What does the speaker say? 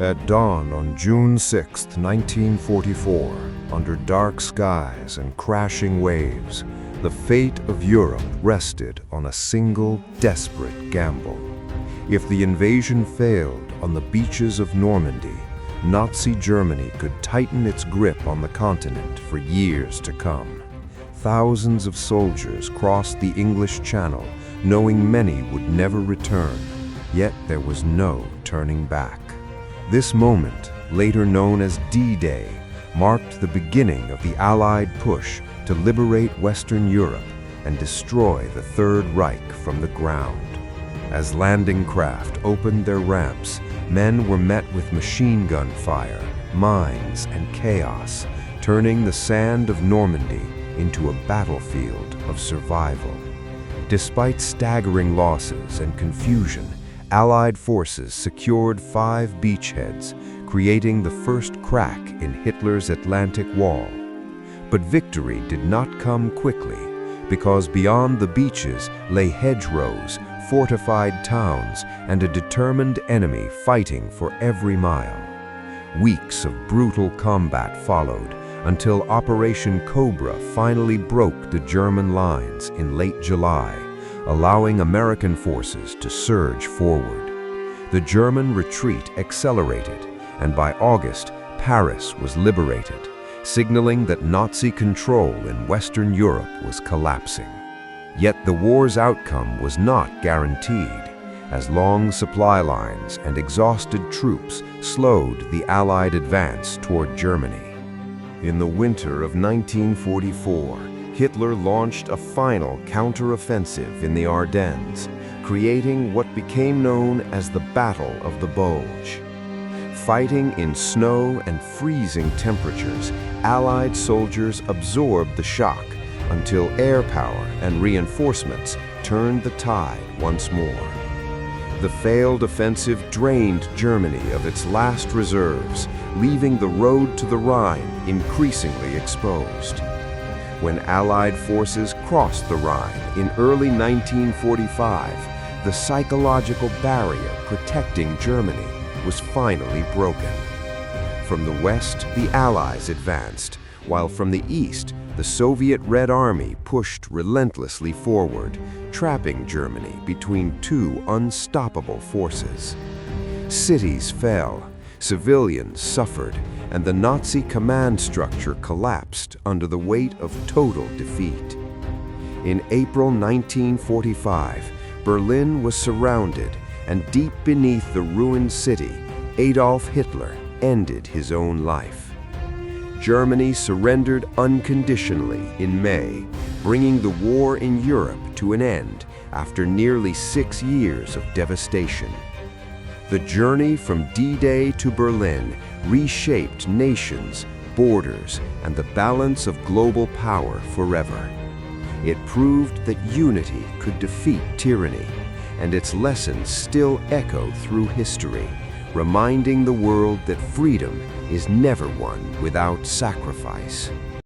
At dawn on June 6, 1944, under dark skies and crashing waves, the fate of Europe rested on a single, desperate gamble. If the invasion failed on the beaches of Normandy, Nazi Germany could tighten its grip on the continent for years to come. Thousands of soldiers crossed the English Channel, knowing many would never return, yet there was no turning back. This moment, later known as D-Day, marked the beginning of the Allied push to liberate Western Europe and destroy the Third Reich from the ground. As landing craft opened their ramps, men were met with machine gun fire, mines, and chaos, turning the sand of Normandy into a battlefield of survival. Despite staggering losses and confusion, Allied forces secured 5 beachheads, creating the first crack in Hitler's Atlantic Wall. But victory did not come quickly, because beyond the beaches lay hedgerows, fortified towns, and a determined enemy fighting for every mile. Weeks of brutal combat followed, until Operation Cobra finally broke the German lines in late July, allowing American forces to surge forward. The German retreat accelerated, and by August, Paris was liberated, signaling that Nazi control in Western Europe was collapsing. Yet the war's outcome was not guaranteed, as long supply lines and exhausted troops slowed the Allied advance toward Germany. In the winter of 1944, Hitler launched a final counter-offensive in the Ardennes, creating what became known as the Battle of the Bulge. Fighting in snow and freezing temperatures, Allied soldiers absorbed the shock until air power and reinforcements turned the tide once more. The failed offensive drained Germany of its last reserves, leaving the road to the Rhine increasingly exposed. When Allied forces crossed the Rhine in early 1945, the psychological barrier protecting Germany was finally broken. From the west, the Allies advanced, while from the east, the Soviet Red Army pushed relentlessly forward, trapping Germany between 2 unstoppable forces. Cities fell, civilians suffered, and the Nazi command structure collapsed under the weight of total defeat. In April 1945, Berlin was surrounded, and deep beneath the ruined city, Adolf Hitler ended his own life. Germany surrendered unconditionally in May, bringing the war in Europe to an end after nearly 6 years of devastation. The journey from D-Day to Berlin reshaped nations, borders, and the balance of global power forever. It proved that unity could defeat tyranny, and its lessons still echo through history, reminding the world that freedom is never won without sacrifice.